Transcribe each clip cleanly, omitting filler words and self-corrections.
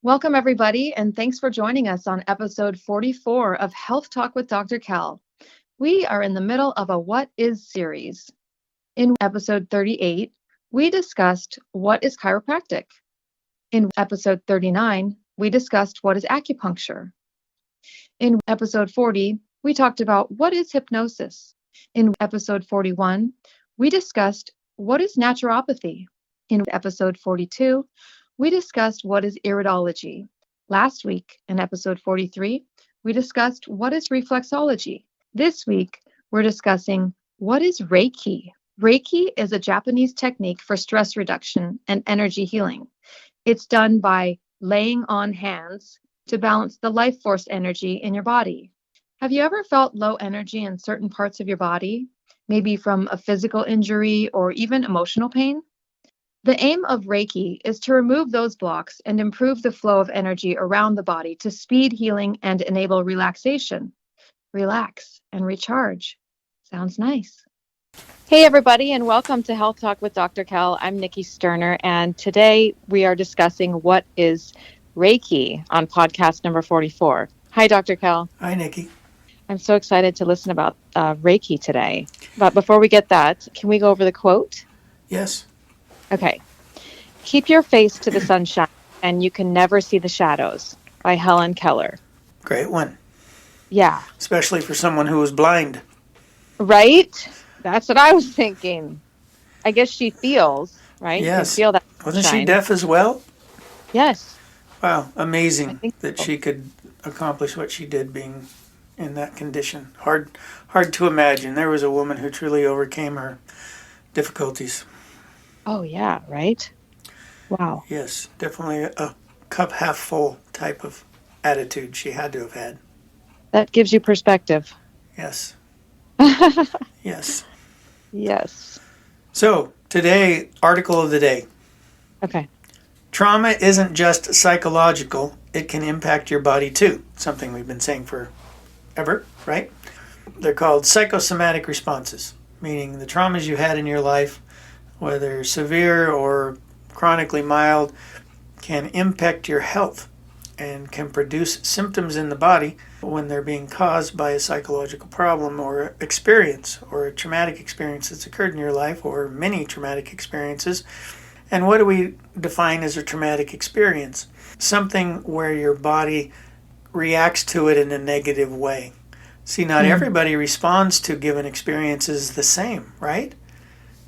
Welcome, everybody, and thanks for joining us on episode 44 of Health Talk with Dr. Cal. We are in the middle of a What Is series. In episode 38, we discussed what is chiropractic. In episode 39, we discussed what is acupuncture. In episode 40, we talked about what is hypnosis. In episode 41, we discussed what is naturopathy. In episode 42, we discussed what is iridology. Last week, in episode 43, we discussed what is reflexology. This week, we're discussing what is Reiki. Reiki is a Japanese technique for stress reduction and energy healing. It's done by laying on hands to balance the life force energy in your body. Have you ever felt low energy in certain parts of your body, maybe from a physical injury or even emotional pain? The aim of Reiki is to remove those blocks and improve the flow of energy around the body to speed healing and enable relaxation. Relax and recharge. Sounds nice. Hey, everybody, and welcome to Health Talk with Dr. Cal. I'm Nikki Sterner, and today we are discussing what is Reiki on podcast number 44. Hi, Dr. Cal. Hi, Nikki. I'm so excited to listen about Reiki today. But before we get that, can we go over the quote? Yes. Okay. Keep your face to the sunshine, and you can never see the shadows, by Helen Keller. Great one. Yeah. Especially for someone who was blind. Right? That's what I was thinking. I guess she feels, right? Yes. You feel that Wasn't sunshine. she deaf as well? Yes. Wow, amazing that so. she could accomplish what she did being in that condition. Hard to imagine. There was a woman who truly overcame her difficulties. Oh, yeah, right? Wow. Yes, definitely a cup half full type of attitude she had to have had. That gives you perspective. Yes. Yes. Yes. So, today, article of the day. Okay. Trauma isn't just psychological, it can impact your body too. Something we've been saying forever, right? They're called psychosomatic responses, meaning the traumas you had in your life, whether severe or chronically mild, can impact your health and can produce symptoms in the body when they're being caused by a psychological problem or experience or a traumatic experience that's occurred in your life or many traumatic experiences. And what do we define as a traumatic experience? Something where your body reacts to it in a negative way. See, not everybody responds to given experiences the same, right?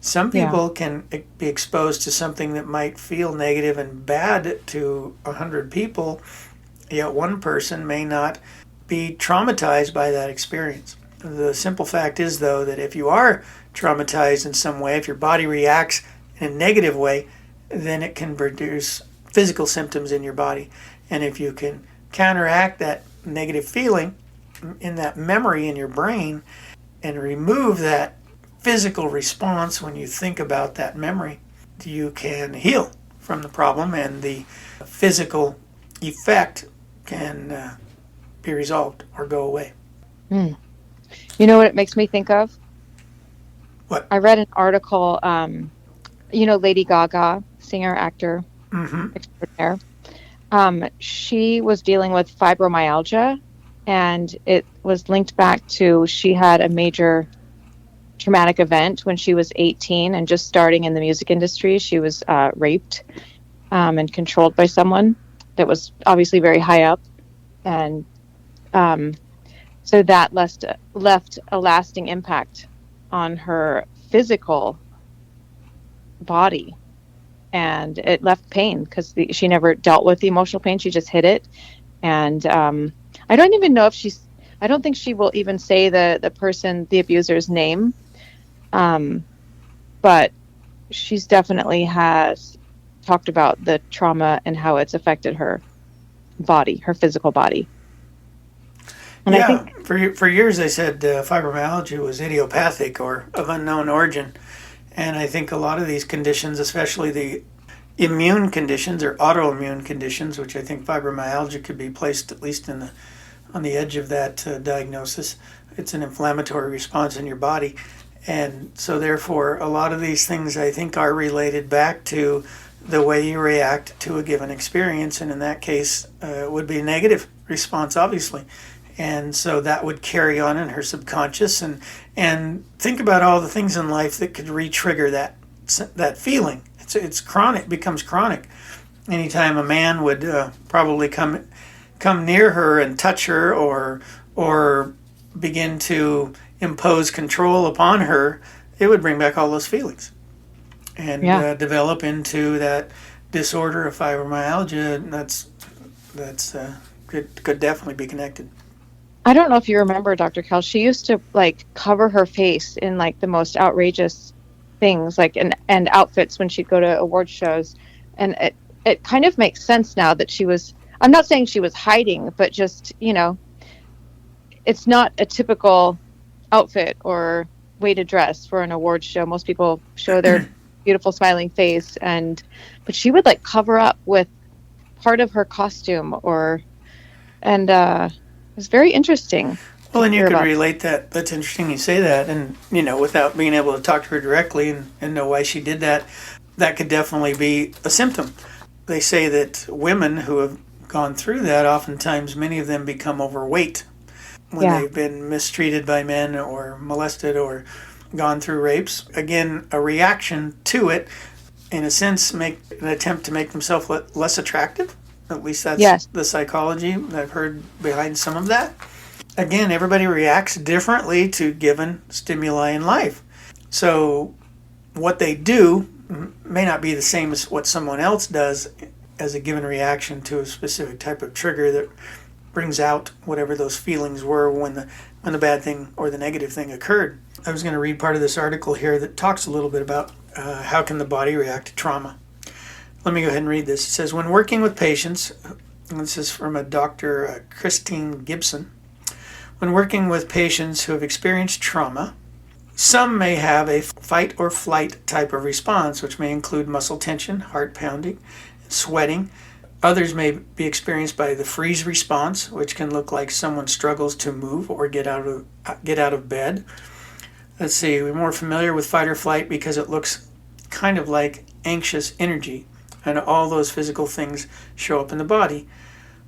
Some people can be exposed to something that might feel negative and bad to 100 people, yet one person may not be traumatized by that experience. The simple fact is, though, that if you are traumatized in some way, if your body reacts in a negative way, then it can produce physical symptoms in your body. And if you can counteract that negative feeling in that memory in your brain and remove that physical response when you think about that memory, you can heal from the problem and the physical effect can be resolved or go away. You know what it makes me think of? What? I read an article, Lady Gaga, singer, actor, extraordinaire. She was dealing with fibromyalgia, and it was linked back to she had a major traumatic event when she was 18 and just starting in the music industry. She was raped and controlled by someone that was obviously very high up. And so that left a lasting impact on her physical body. And it left pain because she never dealt with the emotional pain. She just hid it. And I don't even know if I don't think she will even say the abuser's name. But she's definitely has talked about the trauma and how it's affected her body, her physical body. And yeah, I think for years they said fibromyalgia was idiopathic or of unknown origin. And I think a lot of these conditions, especially the immune conditions or autoimmune conditions, which I think fibromyalgia could be placed at least on the edge of that diagnosis. It's an inflammatory response in your body. And so therefore, a lot of these things I think are related back to the way you react to a given experience. And in that case, it would be a negative response, obviously. And so that would carry on in her subconscious. And think about all the things in life that could re-trigger that feeling. It's chronic, becomes chronic. Anytime a man would probably come near her and touch her, or begin to impose control upon her, it would bring back all those feelings and develop into that disorder of fibromyalgia. And that's could definitely be connected. I don't know if you remember, Dr. Cal, she used to like cover her face in like the most outrageous things, like and outfits when she'd go to award shows. And it kind of makes sense now that I'm not saying she was hiding, but just, it's not a typical outfit or way to dress for an award show. Most people show their beautiful smiling face, but she would like cover up with part of her costume and it was very interesting. Well, and you could relate that. That's interesting you say that. And, without being able to talk to her directly and know why she did that, that could definitely be a symptom. They say that women who have gone through that, oftentimes many of them become overweight when they've been mistreated by men or molested or gone through rapes. Again, a reaction to it, in a sense, make an attempt to make themselves less attractive. At least that's the psychology that I've heard behind some of that. Again, everybody reacts differently to given stimuli in life. So what they do may not be the same as what someone else does as a given reaction to a specific type of trigger that brings out whatever those feelings were when the bad thing or the negative thing occurred. I was going to read part of this article here that talks a little bit about how can the body react to trauma. Let me go ahead and read this. It says, when working with patients, and this is from a Dr. Christine Gibson, when working with patients who have experienced trauma, some may have a fight or flight type of response, which may include muscle tension, heart pounding, sweating. Others may be experienced by the freeze response, which can look like someone struggles to move or get out of bed. Let's see, we're more familiar with fight or flight because it looks kind of like anxious energy, and all those physical things show up in the body.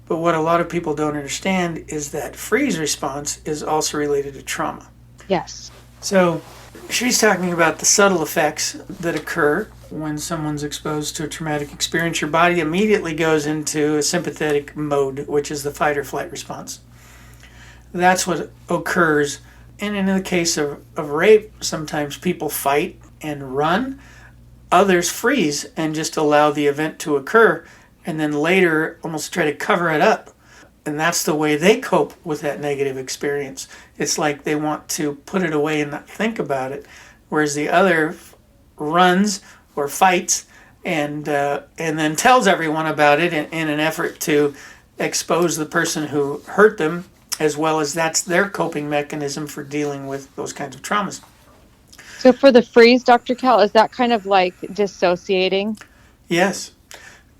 But what a lot of people don't understand is that freeze response is also related to trauma. Yes. So she's talking about the subtle effects that occur when someone's exposed to a traumatic experience. Your body immediately goes into a sympathetic mode, which is the fight or flight response. That's what occurs. And in the case of rape, sometimes people fight and run. Others freeze and just allow the event to occur, and then later almost try to cover it up. And that's the way they cope with that negative experience. It's like they want to put it away and not think about it, whereas the other runs or fights and then tells everyone about it in an effort to expose the person who hurt them, as well as that's their coping mechanism for dealing with those kinds of traumas. So for the freeze, Dr. Cal, is that kind of like dissociating? Yes,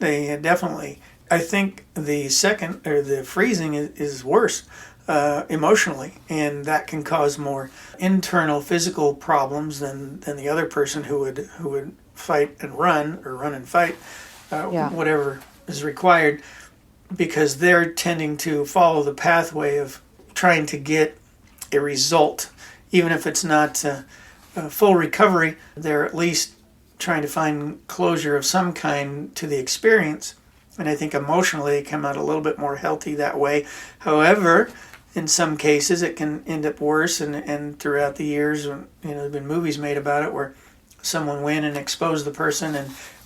they definitely. I think the second, or the freezing, is worse emotionally, and that can cause more internal physical problems than the other person who would fight and run, or run and fight, whatever is required, because they're tending to follow the pathway of trying to get a result, even if it's not full recovery. They're at least trying to find closure of some kind to the experience. And I think emotionally they come out a little bit more healthy that way. However, in some cases it can end up worse, and throughout the years, there have been movies made about it where someone went and exposed the person,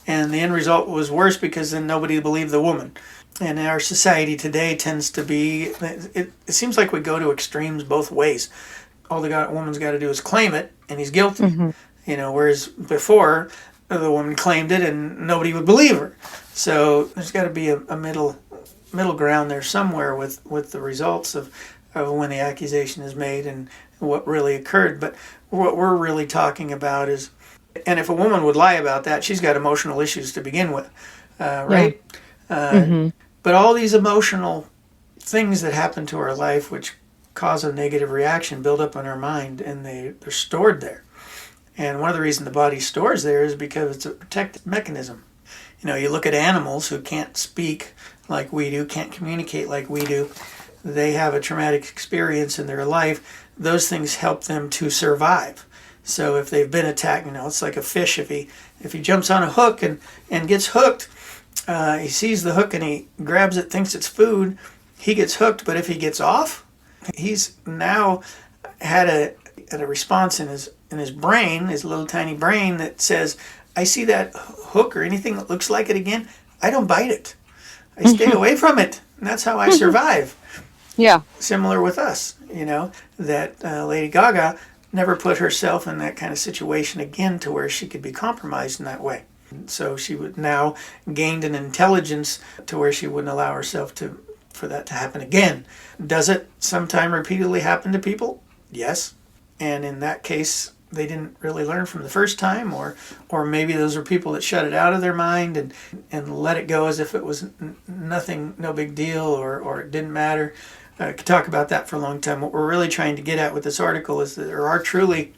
and the end result was worse because then nobody believed the woman. And our society today tends to be, it seems like we go to extremes both ways. All the woman's got to do is claim it, and he's guilty. Mm-hmm. Whereas before, the woman claimed it and nobody would believe her. So there's got to be a middle ground there somewhere with the results of when the accusation is made and what really occurred. But what we're really talking about is, and if a woman would lie about that, she's got emotional issues to begin with, right? Mm-hmm. But all these emotional things that happen to our life, which cause a negative reaction, build up in our mind, and they're stored there. And one of the reasons the body stores there is because it's a protective mechanism. You look at animals who can't speak like we do, can't communicate like we do. They have a traumatic experience in their life. Those things help them to survive. So if they've been attacked, it's like a fish. If he jumps on a hook and gets hooked, he sees the hook and he grabs it, thinks it's food. He gets hooked, but if he gets off, he's now had a response in his brain, his little tiny brain, that says, I see that hook or anything that looks like it again, I don't bite it. I stay away from it. And that's how I survive. Yeah. Similar with us, that Lady Gaga never put herself in that kind of situation again to where she could be compromised in that way. So she would now gained an intelligence to where she wouldn't allow herself for that to happen again. Does it sometime repeatedly happen to people? Yes. And in that case, they didn't really learn from the first time, or maybe those are people that shut it out of their mind and let it go as if it was nothing, no big deal, or it didn't matter. I could talk about that for a long time. What we're really trying to get at with this article is that there are truly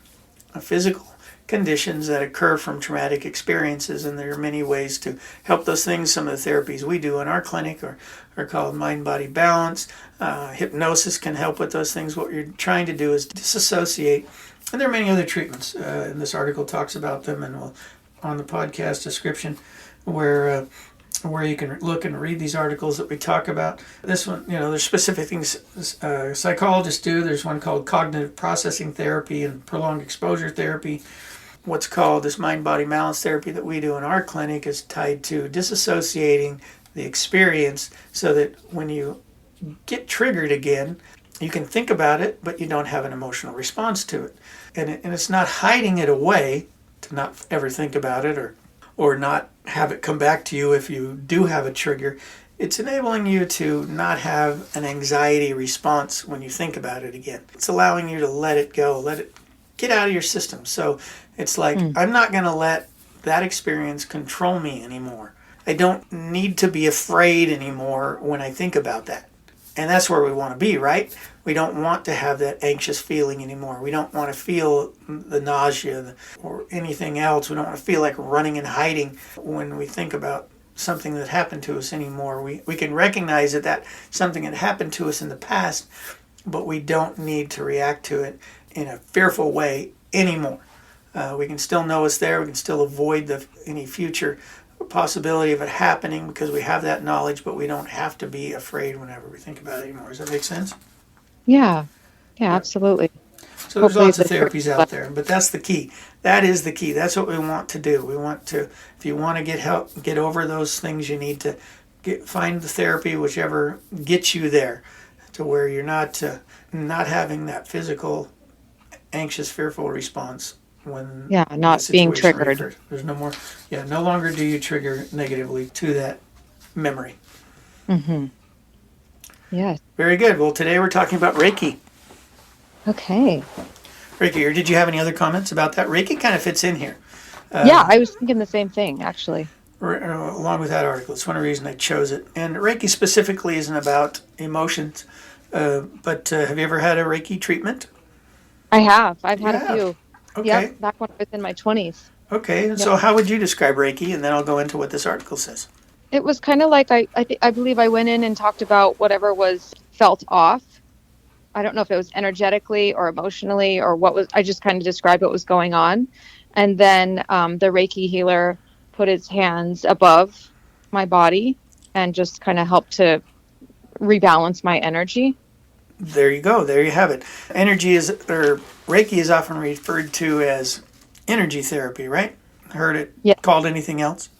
physical conditions that occur from traumatic experiences, and there are many ways to help those things. Some of the therapies we do in our clinic are called mind-body balance. Hypnosis can help with those things. What you're trying to do is disassociate, and there are many other treatments, and this article talks about them, and we'll on the podcast description where you can look and read these articles that we talk about. This one, there's specific things psychologists do. There's one called cognitive processing therapy and prolonged exposure therapy. What's called this mind-body balance therapy that we do in our clinic is tied to disassociating the experience so that when you get triggered again, you can think about it, but you don't have an emotional response to it. And it's not hiding it away to not ever think about it or not have it come back to you if you do have a trigger. It's enabling you to not have an anxiety response when you think about it again. It's allowing you to let it go, let it get out of your system. So it's like, I'm not going to let that experience control me anymore. I don't need to be afraid anymore when I think about that. And that's where we want to be, right? We don't want to have that anxious feeling anymore. We don't want to feel the nausea or anything else. We don't want to feel like running and hiding when we think about something that happened to us anymore. We can recognize that something had happened to us in the past, but we don't need to react to it in a fearful way anymore. We can still know it's there. We can still avoid any future possibility of it happening because we have that knowledge, but we don't have to be afraid whenever we think about it anymore. Does that make sense? Yeah, absolutely. So there's lots of therapies out there, but that's the key. That is the key. That's what we want to do. We want to, if you want to get help, get over those things, you need to find the therapy, whichever gets you there, to where you're not having that physical, anxious, fearful response. When not being triggered. There's no more. No longer do you trigger negatively to that memory. Mm-hmm. Yes. Very good. Well, today we're talking about Reiki. Okay. Reiki, or did you have any other comments about that? Reiki kind of fits in here. I was thinking the same thing, actually. Along with that article. It's one reason I chose it. And Reiki specifically isn't about emotions. But have you ever had a Reiki treatment? I have. I've had a few. Okay. Yep, back when I was in my 20s. Okay, so how would you describe Reiki? And then I'll go into what this article says. It was kind of like, I believe I went in and talked about whatever was felt off. I don't know if it was energetically or emotionally or what was, I just kind of described what was going on. And then the Reiki healer put his hands above my body and just kind of helped to rebalance my energy. There you go. There you have it. Reiki is often referred to as energy therapy, right? Heard it called anything else?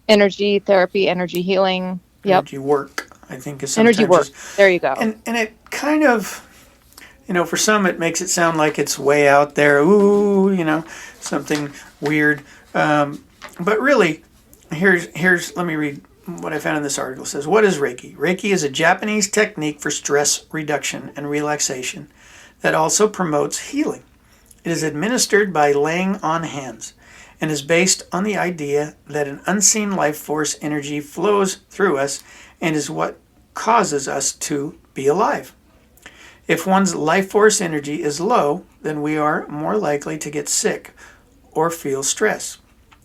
Energy therapy, energy healing. Yep. Energy work, I think is sometimes. Energy work. There you go. And it kind of, for some it makes it sound like it's way out there. Ooh, something weird. But really, let me read what I found in this article. It says, what is Reiki? Reiki is a Japanese technique for stress reduction and relaxation that also promotes healing. It is administered by laying on hands and is based on the idea that an unseen life force energy flows through us and is what causes us to be alive. If one's life force energy is low, then we are more likely to get sick or feel stress.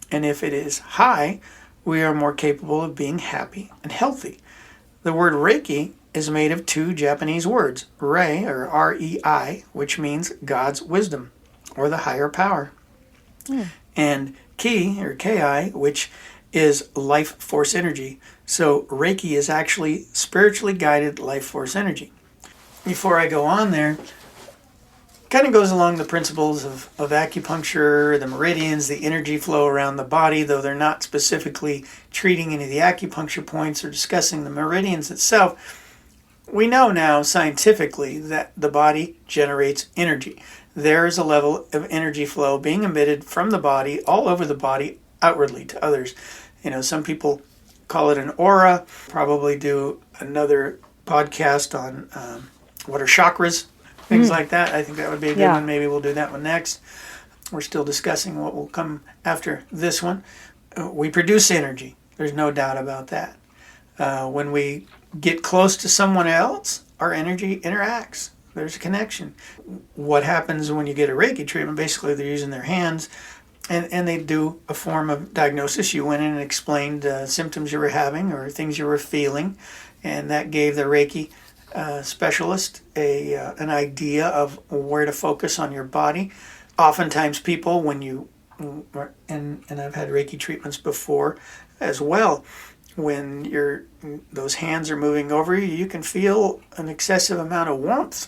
And if it is high, we are more capable of being happy and healthy. The word Reiki is made of two Japanese words, Rei, or R-E-I, which means God's wisdom, or the higher power, and Ki, or Ki, which is life force energy. So Reiki is actually spiritually guided life force energy. Before I go on there, kind of goes along the principles of acupuncture, the meridians, the energy flow around the body, though they're not specifically treating any of the acupuncture points or discussing the meridians itself. We know now scientifically that the body generates energy. There is a level of energy flow being emitted from the body all over the body outwardly to others. Some people call it an aura. Probably do another podcast on what are chakras, things like that. I think that would be a good one. Maybe we'll do that one next. We're still discussing what will come after this one. We produce energy. There's no doubt about that. When we get close to someone else, our energy interacts. There's a connection. What happens when you get a Reiki treatment? Basically, they're using their hands, and they do a form of diagnosis. You went in and explained symptoms you were having or things you were feeling, and that gave the Reiki specialist an idea of where to focus on your body. Oftentimes people, when you, and I've had Reiki treatments before as well, when those hands are moving over you, you can feel an excessive amount of warmth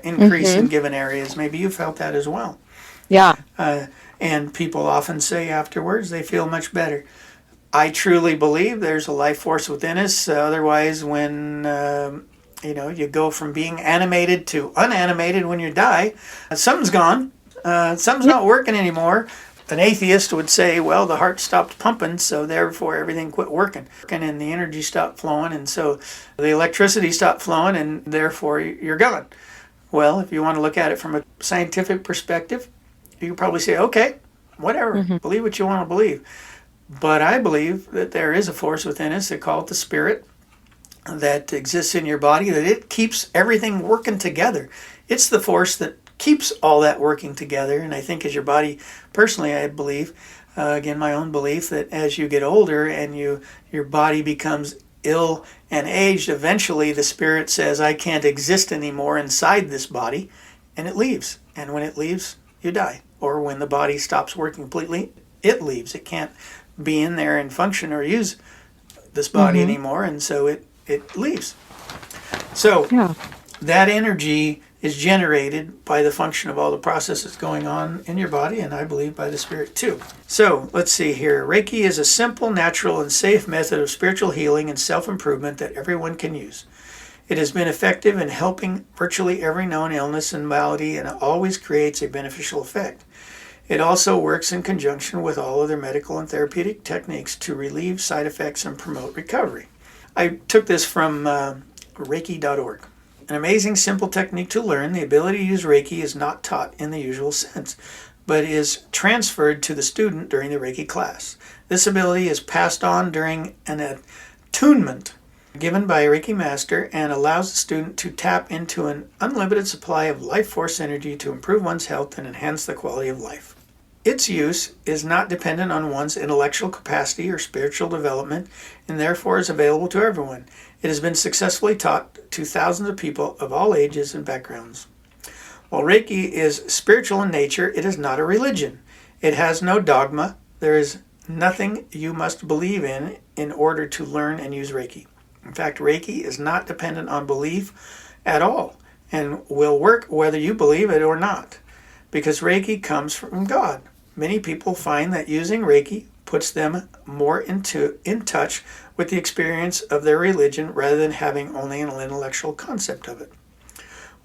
increase in given areas. Maybe you felt that as well. Yeah. And people often say afterwards they feel much better. I truly believe there's a life force within us. Otherwise, when you go from being animated to unanimated when you die, something's gone. Something's not working anymore. An atheist would say, well, the heart stopped pumping, so therefore everything quit working. And the energy stopped flowing, and so the electricity stopped flowing, and therefore you're gone. Well, if you want to look at it from a scientific perspective, you could probably say, okay, whatever, believe what you want to believe. But I believe that there is a force within us, they call it the spirit, that exists in your body, that it keeps everything working together. It's the force that keeps all that working together. And I think as your body, personally, I believe, again, my own belief, that as you get older and your body becomes ill and aged, eventually the spirit says, I can't exist anymore inside this body, and it leaves. And when it leaves, you die. Or when the body stops working completely, it leaves. It can't be in there and function or use this body anymore, and so it leaves. So that energy is generated by the function of all the processes going on in your body, and I believe by the spirit too. So let's see here. Reiki is a simple, natural, and safe method of spiritual healing and self-improvement that everyone can use. It has been effective in helping virtually every known illness and malady, and it always creates a beneficial effect. It also works in conjunction with all other medical and therapeutic techniques to relieve side effects and promote recovery. I took this from Reiki.org. An amazing, simple technique to learn. The ability to use Reiki is not taught in the usual sense, but is transferred to the student during the Reiki class. This ability is passed on during an attunement given by a Reiki master and allows the student to tap into an unlimited supply of life force energy to improve one's health and enhance the quality of life. Its use is not dependent on one's intellectual capacity or spiritual development, and therefore is available to everyone. It has been successfully taught to thousands of people of all ages and backgrounds. While Reiki is spiritual in nature, it is not a religion. It has no dogma. There is nothing you must believe in order to learn and use Reiki. In fact, Reiki is not dependent on belief at all and will work whether you believe it or not, because Reiki comes from God. Many people find that using Reiki puts them more in touch with the experience of their religion rather than having only an intellectual concept of it.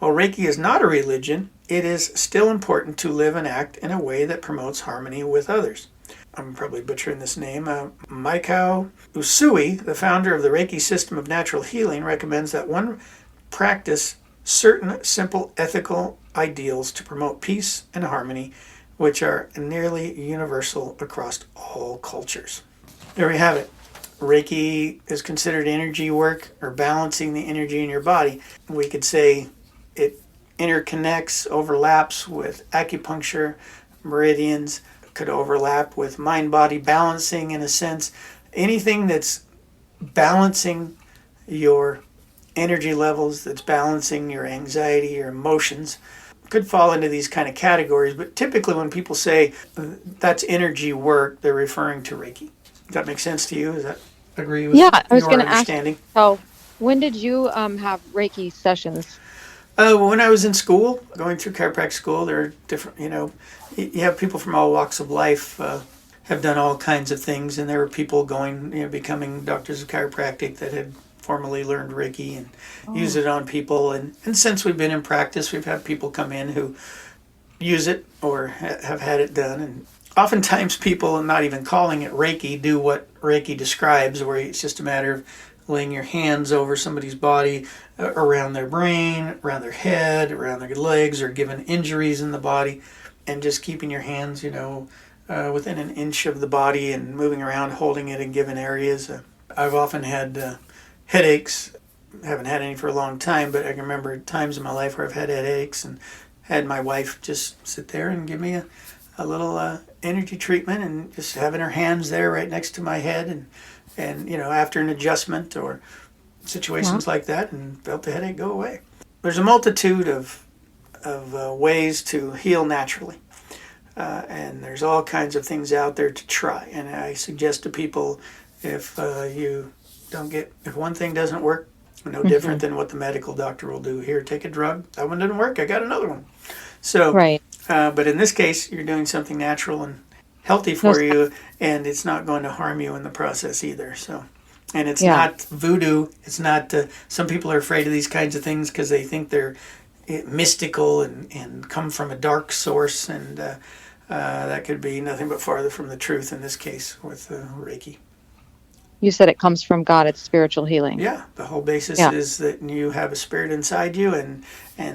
While Reiki is not a religion, it is still important to live and act in a way that promotes harmony with others. I'm probably butchering this name. Mikao Usui, the founder of the Reiki system of natural healing, recommends that one practice certain simple ethical ideals to promote peace and harmony, which are nearly universal across all cultures. There we have it. Reiki is considered energy work or balancing the energy in your body. We could say it interconnects, overlaps with acupuncture, meridians, could overlap with mind-body balancing in a sense. anything that's balancing your energy levels, that's balancing your anxiety, your emotions, could fall into these kind of categories. But typically when people say that's energy work, they're referring to Reiki. Does that make sense to you? Does that agree with Yeah, I was your going to ask. understanding? So, when did you have Reiki sessions? When I was in school, going through chiropractic school, there are different, you have people from all walks of life have done all kinds of things, and there were people going, becoming doctors of chiropractic that had formerly learned Reiki and use it on people. And since we've been in practice, we've had people come in who use it or have had it done. And oftentimes people, not even calling it Reiki, do what Reiki describes, where it's just a matter of laying your hands over somebody's body, around their brain, around their head, around their legs, or given injuries in the body, and just keeping your hands, within an inch of the body and moving around, holding it in given areas. I've often had headaches. Haven't had any for a long time, but I can remember times in my life where I've had headaches and had my wife just sit there and give me a little energy treatment, and just having her hands there right next to my head, and after an adjustment or situations like that, and felt the headache go away. There's a multitude of ways to heal naturally, and there's all kinds of things out there to try. And I suggest to people, if if one thing doesn't work, no different than what the medical doctor will do. Here, take a drug. That one didn't work. I got another one. So, Right. But in this case, you're doing something natural and healthy for you, and it's not going to harm you in the process either. So, and it's not voodoo. It's not. Some people are afraid of these kinds of things because they think they're mystical and come from a dark source, and that could be nothing but farther from the truth in this case with Reiki. You said it comes from God. It's spiritual healing. Yeah, the whole basis is that you have a spirit inside you, and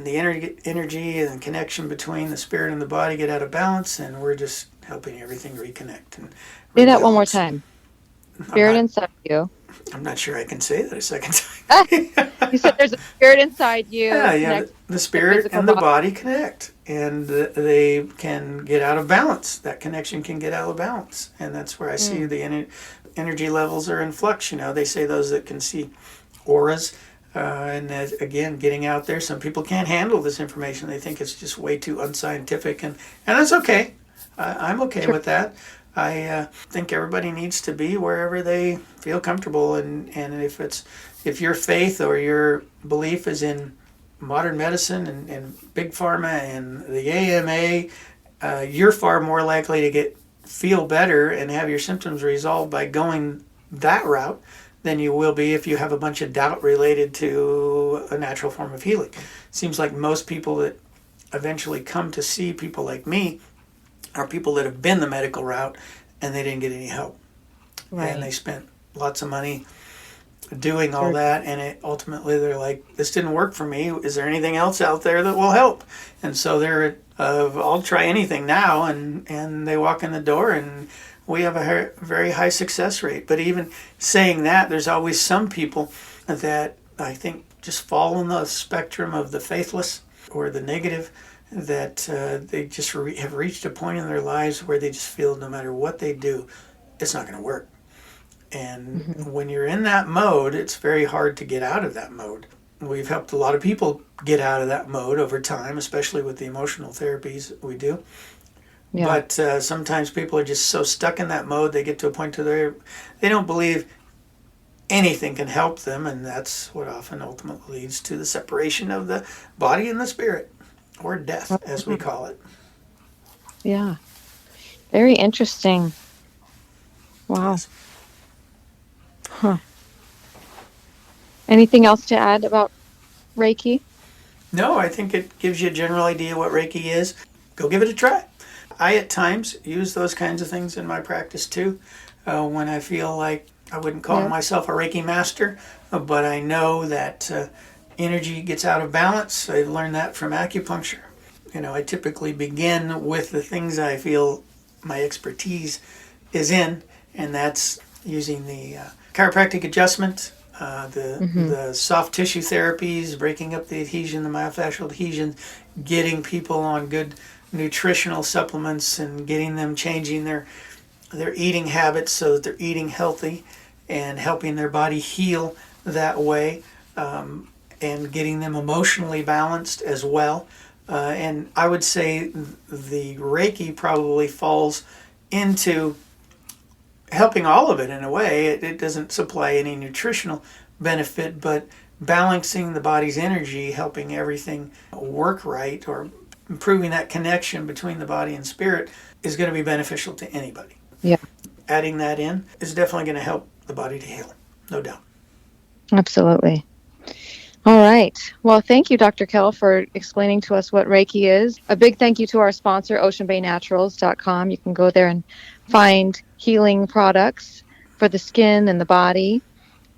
the energy and connection between the spirit and the body get out of balance, and we're just helping everything reconnect and Say that one more time. Spirit inside you. I'm not sure I can say that a second time. You said there's a spirit inside you. Yeah, the spirit and the body connect, and they can get out of balance. That connection can get out of balance, and that's where I see the energy levels are in flux. They say those that can see auras, and that, again, getting out there. Some people can't handle this information. They think it's just way too unscientific, and that's okay. I'm okay with that. I think everybody needs to be wherever they feel comfortable, and if your faith or your belief is in modern medicine and big pharma and the AMA, you're far more likely to feel better and have your symptoms resolved by going that route than you will be if you have a bunch of doubt related to a natural form of healing. Seems like most people that eventually come to see people like me are people that have been the medical route and they didn't get any help. Right. And they spent lots of money doing all that, and ultimately they're like, this didn't work for me. Is there anything else out there that will help? And so they're I'll try anything now, and they walk in the door, and we have a very high success rate. But even saying that, there's always some people that I think just fall on the spectrum of the faithless or the negative, that they just have reached a point in their lives where they just feel no matter what they do, it's not going to work. And when you're in that mode, it's very hard to get out of that mode. We've helped a lot of people get out of that mode over time, especially with the emotional therapies we do. Yeah. But sometimes people are just so stuck in that mode, they get to a point where they don't believe anything can help them, and that's what often ultimately leads to the separation of the body and the spirit, or death, as we call it. Yeah. Very interesting. Wow. Yes. Huh. Anything else to add about Reiki? No, I think it gives you a general idea what Reiki is. Go give it a try. I, at times, use those kinds of things in my practice, too, when I feel like I wouldn't call myself a Reiki master, but I know that energy gets out of balance. I learned that from acupuncture. I typically begin with the things I feel my expertise is in, and that's using the chiropractic adjustment, the soft tissue therapies, breaking up the adhesion, the myofascial adhesion, getting people on good nutritional supplements and getting them changing their their eating habits so that they're eating healthy and helping their body heal that way, and getting them emotionally balanced as well. And I would say the Reiki probably falls into helping all of it in a way. It doesn't supply any nutritional benefit, but balancing the body's energy, helping everything work right, or improving that connection between the body and spirit is going to be beneficial to anybody. Yeah. Adding that in is definitely going to help the body to heal, no doubt. Absolutely. All right. Well, thank you, Dr. Kell, for explaining to us what Reiki is. A big thank you to our sponsor, oceanbaynaturals.com. You can go there and find healing products for the skin and the body.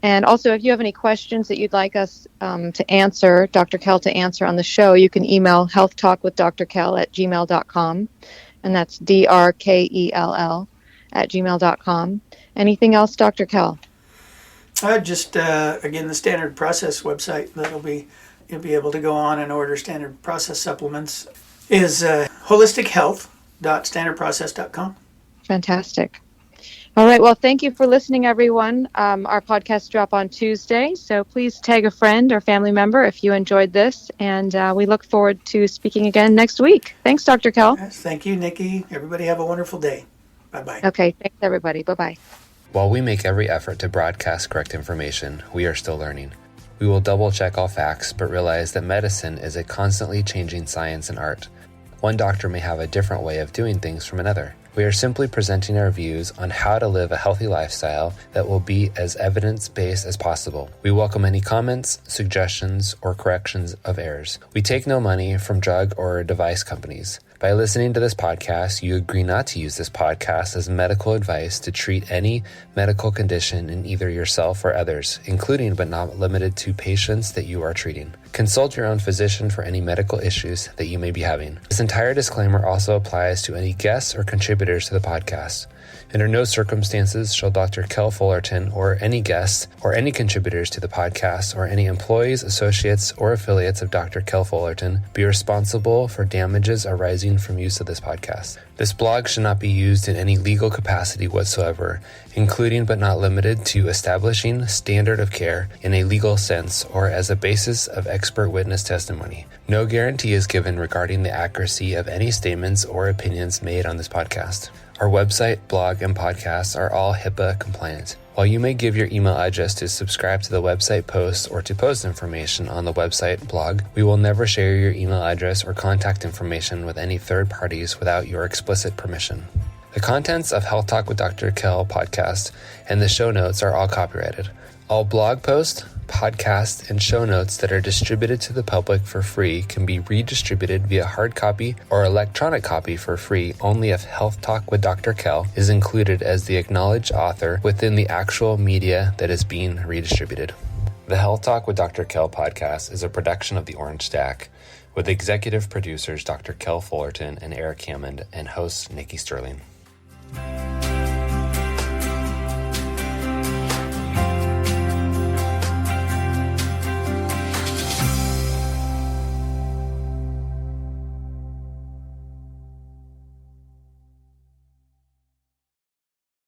And also, if you have any questions that you'd like us to answer, Dr. Kell to answer on the show, you can email healthtalkwithdrkel@gmail.com. And that's DRKELL@gmail.com. Anything else, Dr. Kell? Just again, the Standard Process website you'll be able to go on and order Standard Process supplements is holistichealth.standardprocess.com. Fantastic. All right. Well, thank you for listening, everyone. Our podcasts drop on Tuesday, so please tag a friend or family member if you enjoyed this, and we look forward to speaking again next week. Thanks, Dr. Kell. Yes, thank you, Nikki. Everybody have a wonderful day. Bye-bye. Okay. Thanks, everybody. Bye-bye. While we make every effort to broadcast correct information, we are still learning. We will double-check all facts, but realize that medicine is a constantly changing science and art. One doctor may have a different way of doing things from another. We are simply presenting our views on how to live a healthy lifestyle that will be as evidence-based as possible. We welcome any comments, suggestions, or corrections of errors. We take no money from drug or device companies. By listening to this podcast, you agree not to use this podcast as medical advice to treat any medical condition in either yourself or others, including but not limited to patients that you are treating. Consult your own physician for any medical issues that you may be having. This entire disclaimer also applies to any guests or contributors to the podcast. Under no circumstances shall Dr. Kell Fullerton or any guests or any contributors to the podcast or any employees, associates, or affiliates of Dr. Kell Fullerton be responsible for damages arising from use of this podcast. This blog should not be used in any legal capacity whatsoever, including but not limited to establishing standard of care in a legal sense or as a basis of expert witness testimony. No guarantee is given regarding the accuracy of any statements or opinions made on this podcast. Our website, blog, and podcasts are all HIPAA compliant. While you may give your email address to subscribe to the website posts or to post information on the website blog, we will never share your email address or contact information with any third parties without your explicit permission. The contents of Health Talk with Dr. Kell podcast and the show notes are all copyrighted. All blog posts, podcasts, and show notes that are distributed to the public for free can be redistributed via hard copy or electronic copy for free only if Health Talk with Dr. Kell is included as the acknowledged author within the actual media that is being redistributed. The Health Talk with Dr. Kell podcast is a production of the Orange Stack, with executive producers Dr. Kell Fullerton and Eric Hammond and hosts Nikki Sterling.